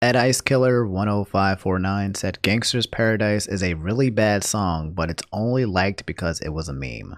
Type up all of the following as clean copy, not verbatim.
Ed Ice Killer 10549 said Gangster's Paradise is a really bad song, but it's only liked because it was a meme.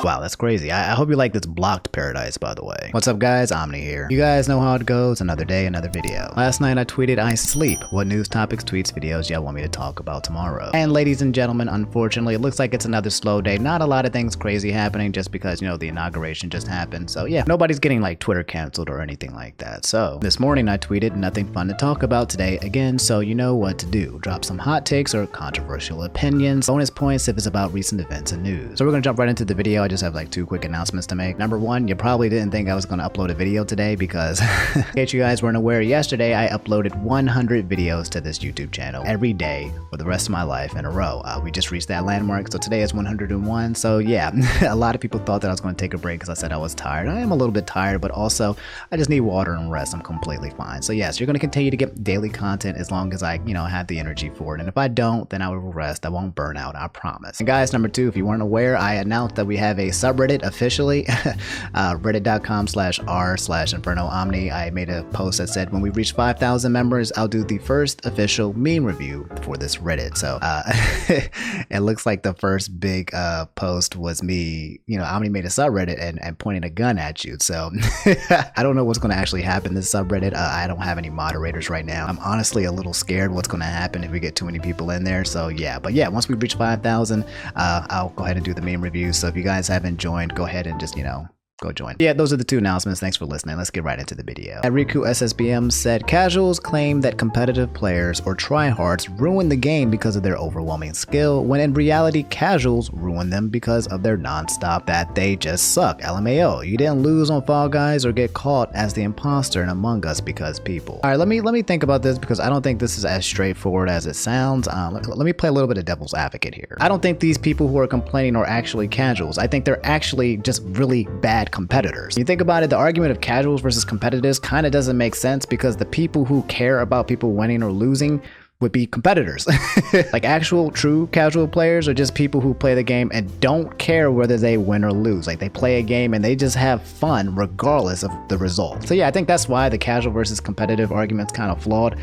Wow, that's crazy. I hope you like this blocked paradise, by the way. What's up, guys? Omni here. You guys know how it goes. Another day, another video. Last night I tweeted, I sleep. What news, topics, tweets, videos y'all want me to talk about tomorrow? And ladies and gentlemen, unfortunately, it looks like it's another slow day. Not a lot of things crazy happening just because, you know, the inauguration just happened. So yeah, nobody's getting like Twitter canceled or anything like that. So this morning I tweeted, nothing fun to talk about today again, so you know what to do. Drop some hot takes or controversial opinions. Bonus points if it's about recent events and news. So we're gonna jump right into the video. I just have like two quick announcements to make. Number one, you probably didn't think I was going to upload a video today because in case you guys weren't aware, yesterday I uploaded 100 videos to this YouTube channel every day for the rest of my life in a row. We just reached that landmark, so today is 101. So yeah, a lot of people thought that I was going to take a break because I said I was tired. I am a little bit tired, but also I just need water and rest. I'm completely fine. So yes, you're going to continue to get daily content as long as I, you know, have the energy for it. And if I don't, then I will rest. I won't burn out, I promise. And guys, number two, if you weren't aware, I announced that we have a subreddit officially, reddit.com/r/infernoomni. I made a post that said when we reach 5,000 members, I'll do the first official meme review for this Reddit. So it looks like the first big post was me, you know, Omni made a subreddit and pointing a gun at you. So I don't know what's going to actually happen this subreddit. I don't have any moderators right now. I'm honestly a little scared what's going to happen if we get too many people in there. So yeah, but yeah, once we reach 5,000, I'll go ahead and do the meme review. So if you guys haven't joined, go ahead and just, you know, go join. Yeah, those are the two announcements. Thanks for listening. Let's get right into the video. Riku SSBM said, casuals claim that competitive players or tryhards ruin the game because of their overwhelming skill, when in reality, casuals ruin them because of their non-stop that they just suck. LMAO. You didn't lose on Fall Guys or get caught as the imposter in Among Us because people. All right, let me think about this because I don't think this is as straightforward as it sounds. Let me play a little bit of devil's advocate here. I don't think these people who are complaining are actually casuals. I think they're actually just really bad competitors. You think about it, the argument of casuals versus competitors kind of doesn't make sense because the people who care about people winning or losing would be competitors. Like actual true casual players are just people who play the game and don't care whether they win or lose. Like they play a game and they just have fun regardless of the result. So yeah, I think that's why the casual versus competitive argument's kind of flawed.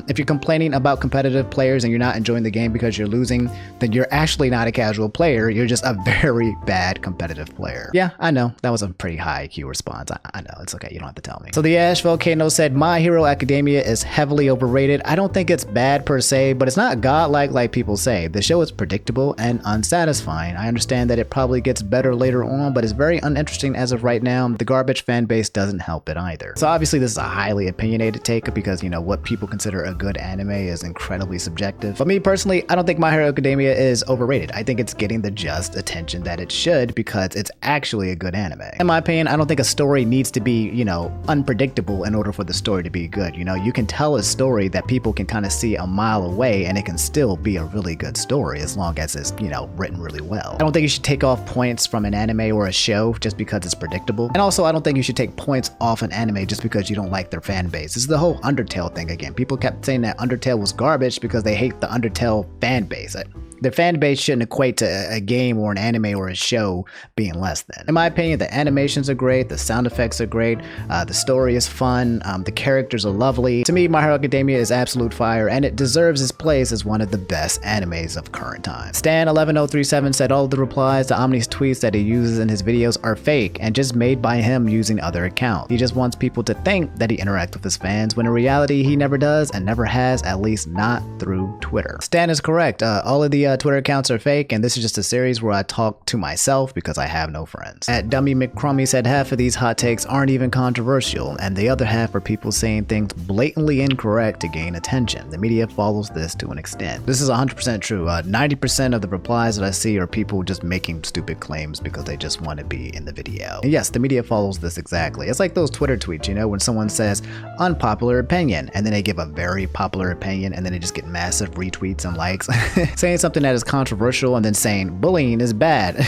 If you're complaining about competitive players and you're not enjoying the game because you're losing, then you're actually not a casual player. You're just a very bad competitive player. Yeah, I know that was a pretty high IQ response. I know, it's okay, you don't have to tell me. So the Ash Volcano said, My Hero Academia is heavily overrated. I don't think it's bad per se, but it's not godlike like people say. The show is predictable and unsatisfying. I understand that it probably gets better later on, but it's very uninteresting as of right now. The garbage fan base doesn't help it either. So obviously this is a highly opinionated take because, you know, what people consider a good anime is incredibly subjective. But me personally, I don't think My Hero Academia is overrated. I think it's getting the just attention that it should because it's actually a good anime. In my opinion, I don't think a story needs to be, you know, unpredictable in order for the story to be good. You know, you can tell a story that people can kind of see a mile away and it can still be a really good story as long as it's, you know, written really well. I don't think you should take off points from an anime or a show just because it's predictable. And also, I don't think you should take points off an anime just because you don't like their fan base. This is the whole Undertale thing again. People kept saying that Undertale was garbage because they hate the Undertale fan base. Their fan base shouldn't equate to a game or an anime or a show being less than. In my opinion, the animations are great, the sound effects are great, the story is fun, the characters are lovely. To me, My Hero Academia is absolute fire, and it deserves its place as one of the best animes of current time. Stan11037 said all of the replies to Omni's tweets that he uses in his videos are fake and just made by him using other accounts. He just wants people to think that he interacts with his fans, when in reality, he never does and never has, at least not through Twitter. Stan is correct. All of the Twitter accounts are fake, and this is just a series where I talk to myself because I have no friends. At Dummymccrummy said half of these hot takes aren't even controversial, and the other half are people saying things blatantly incorrect to gain attention. The media follows this to an extent. This is 100% true. 90% of the replies that I see are people just making stupid claims because they just want to be in the video. And yes, the media follows this exactly. It's like those Twitter tweets, you know, when someone says unpopular opinion, and then they give a very popular opinion, and then they just get massive retweets and likes. Saying something something that is controversial and then saying bullying is bad.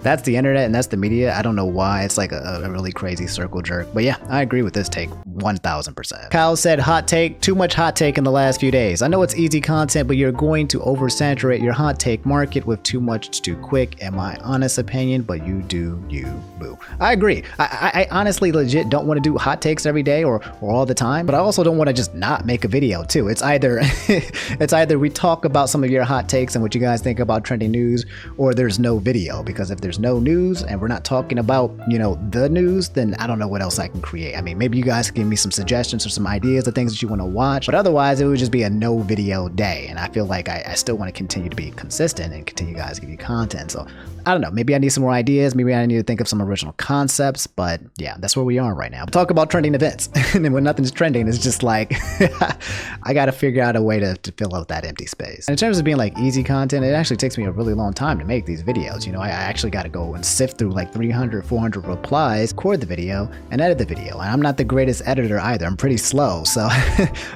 That's the internet and that's the media. I don't know why. It's like a really crazy circle jerk. But yeah, I agree with this take 1000%. Kyle said, hot take, too much hot take in the last few days. I know it's easy content, but you're going to oversaturate your hot take market with too much too quick, in my honest opinion, but you do you, boo. I agree. I honestly legit don't want to do hot takes every day or all the time, but I also don't want to just not make a video too. It's either it's either we talk about some of your hot takes and what you guys think about trending news, or there's no video, because if there's no news and we're not talking about, you know, the news, then I don't know what else I can create. I mean, maybe you guys can give me some suggestions or some ideas of things that you want to watch, but otherwise it would just be a no video day, and I feel like I still want to continue to be consistent and continue guys to give you content. So I don't know, maybe I need some more ideas, maybe I need to think of some original concepts, but yeah, that's where we are right now. Talk about trending events, and then when nothing's trending, it's just like I gotta figure out a way to fill out that empty space. And in terms of being like easy content, it actually takes me a really long time to make these videos. You know, I actually gotta go and sift through like 300, 400 replies, record the video, and edit the video. And I'm not the greatest editor either, I'm pretty slow. So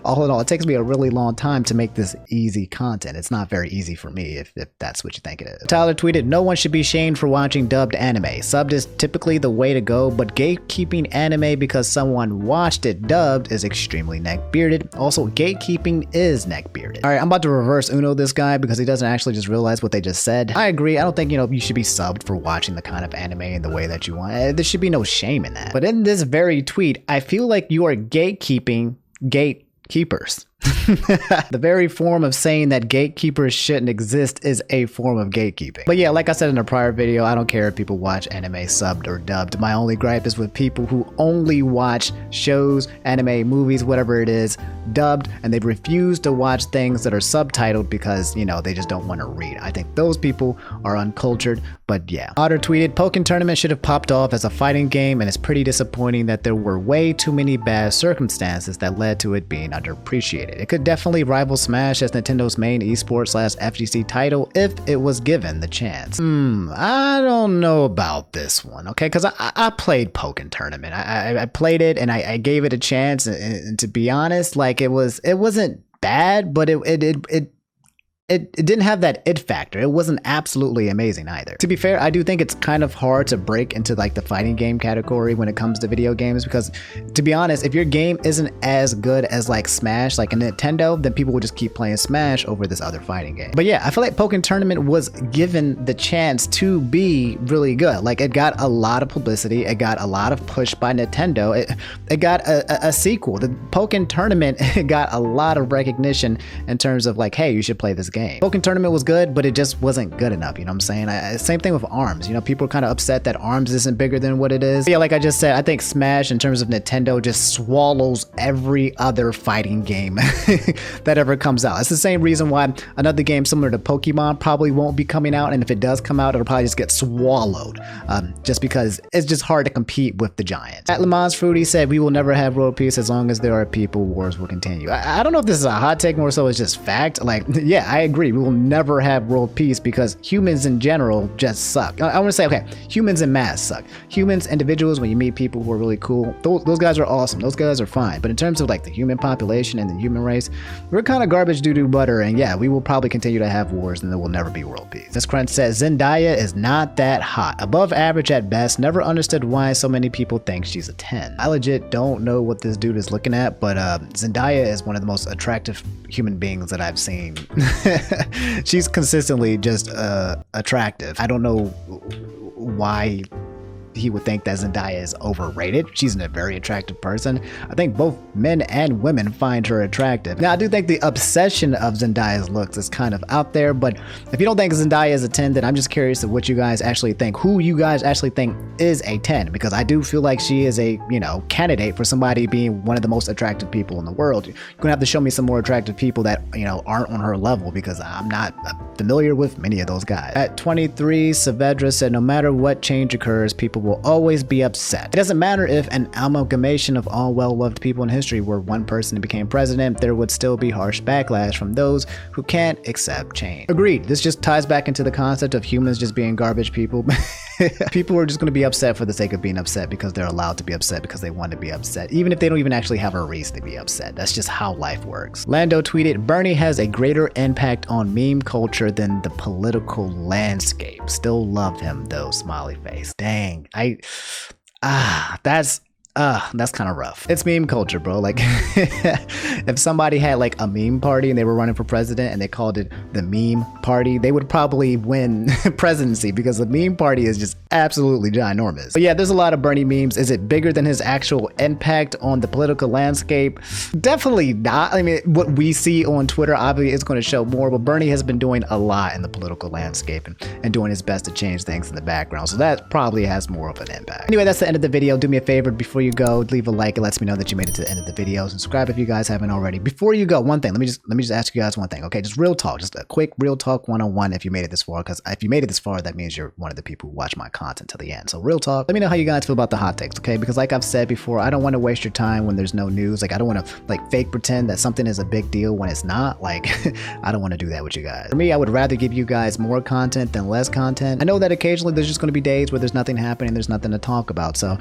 all in all, it takes me a really long time to make this easy content. It's not very easy for me if that's what you think it is. Tyler tweeted, no one should be shamed for watching dubbed anime. Subbed is typically the way to go, but gatekeeping anime because someone watched it dubbed is extremely neck-bearded. Also, gatekeeping is neck-bearded. Alright, I'm about to reverse Uno this guy because he doesn't actually just realize what they just said. I agree, I don't think, you know, you should be subbed for watching the kind of anime in the way that you want. There should be no shame in that. But in this very tweet, I feel like you are gatekeeping gatekeepers. The very form of saying that gatekeepers shouldn't exist is a form of gatekeeping. But yeah, like I said in a prior video, I don't care if people watch anime subbed or dubbed. My only gripe is with people who only watch shows, anime, movies, whatever it is, dubbed, and they've refused to watch things that are subtitled because, you know, they just don't want to read. I think those people are uncultured, but yeah. Otter tweeted, Pokken Tournament should have popped off as a fighting game, and it's pretty disappointing that there were way too many bad circumstances that led to it being underappreciated. It could definitely rival Smash as Nintendo's main esports/FGC title if it was given the chance. I don't know about this one, okay? Because I played Pokken Tournament. I played it and I gave it a chance, and to be honest, like it wasn't bad, but it didn't have that it factor. It wasn't absolutely amazing either. To be fair, I do think it's kind of hard to break into like the fighting game category when it comes to video games, because to be honest, if your game isn't as good as like Smash, like a Nintendo, then people will just keep playing Smash over this other fighting game. But yeah, I feel like Pokken Tournament was given the chance to be really good. Like it got a lot of publicity, it got a lot of push by Nintendo, it got a sequel. The Pokken Tournament got a lot of recognition in terms of like, hey, you should play this game. Pokken Tournament was good, but it just wasn't good enough, you know what I'm saying? Same thing with ARMS, you know, people are kind of upset that ARMS isn't bigger than what it is. But yeah, like I just said, I think Smash in terms of Nintendo just swallows every other fighting game that ever comes out. It's the same reason why another game similar to Pokemon probably won't be coming out, and if it does come out, it'll probably just get swallowed, just because it's just hard to compete with the giants. At Le Mans Fruity said, we will never have world peace as long as there are people, wars will continue. I don't know if this is a hot take, more so it's just fact. Like, yeah, I agree, we will never have world peace because humans in general just suck. I want to say, okay, humans in mass suck. Humans, individuals, when you meet people who are really cool, those guys are awesome, those guys are fine. But in terms of like the human population and the human race, we're kind of garbage doo-doo butter, and yeah, we will probably continue to have wars and there will never be world peace. This Crunch says, Zendaya is not that hot, above average at best, never understood why so many people think she's a 10. I legit don't know what this dude is looking at, but Zendaya is one of the most attractive human beings that I've seen. She's consistently just attractive. I don't know why he would think that Zendaya is overrated. She's a very attractive person. I think both men and women find her attractive. Now, I do think the obsession of Zendaya's looks is kind of out there, but if you don't think Zendaya is a 10, then I'm just curious of what you guys actually think, who you guys actually think is a 10, because I do feel like she is a, you know, candidate for somebody being one of the most attractive people in the world. You're gonna have to show me some more attractive people that, you know, aren't on her level, because I'm not familiar with many of those guys. At 23, Saavedra said, no matter what change occurs, people will always be upset. It doesn't matter if an amalgamation of all well-loved people in history were one person who became president, there would still be harsh backlash from those who can't accept change. Agreed. This just ties back into the concept of humans just being garbage people. People are just going to be upset for the sake of being upset because they're allowed to be upset because they want to be upset, even if they don't even actually have a reason to be upset. That's just how life works. Lando tweeted, Bernie has a greater impact on meme culture than the political landscape. Still love him though, smiley face. Dang, that's kind of rough. It's meme culture, bro. Like, if somebody had like a meme party and they were running for president and they called it the meme party, they would probably win presidency because the meme party is just absolutely ginormous. But yeah, there's a lot of Bernie memes. Is it bigger than his actual impact on the political landscape? Definitely not. I mean, what we see on Twitter obviously is going to show more, but Bernie has been doing a lot in the political landscape and doing his best to change things in the background. So that probably has more of an impact. Anyway, that's the end of the video. Do me a favor before you go, leave a like. It lets me know that you made it to the end of the video. Subscribe if you guys haven't already. Before you go, one thing, let me just ask you guys one thing. Okay, just real talk, just a quick real talk one-on-one if you made it this far, because if you made it this far, that means you're one of the people who watch my content to the end. So real talk, let me know how you guys feel about the hot takes, okay? Because like I've said before, I don't want to waste your time when there's no news. Like, I don't want to like fake pretend that something is a big deal when it's not. Like, I don't want to do that with you guys. For me, I would rather give you guys more content than less content. I know that occasionally there's just going to be days where there's nothing happening, there's nothing to talk about. So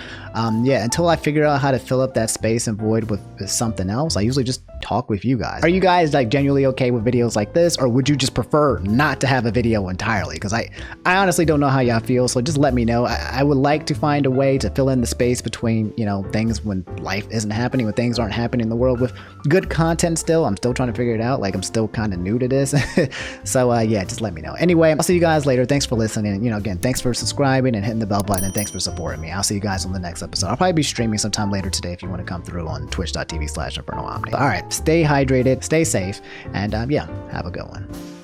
yeah, until I figure out how to fill up that space and void with something else, I usually just talk with you guys. Are you guys like genuinely okay with videos like this, or would you just prefer not to have a video entirely? Because I honestly don't know how y'all feel, so just let me know. I would like to find a way to fill in the space between, you know, things when life isn't happening, when things aren't happening in the world, with good content still. I'm still trying to figure it out. Like, I'm still kind of new to this. So yeah, just let me know. Anyway, I'll see you guys later. Thanks for listening. And, you know, again, thanks for subscribing and hitting the bell button, and thanks for supporting me. I'll see you guys on the next episode. I'll probably be streaming sometime later today if you want to come through on twitch.tv/InfernoOmni. All right, stay hydrated, stay safe, and yeah, have a good one.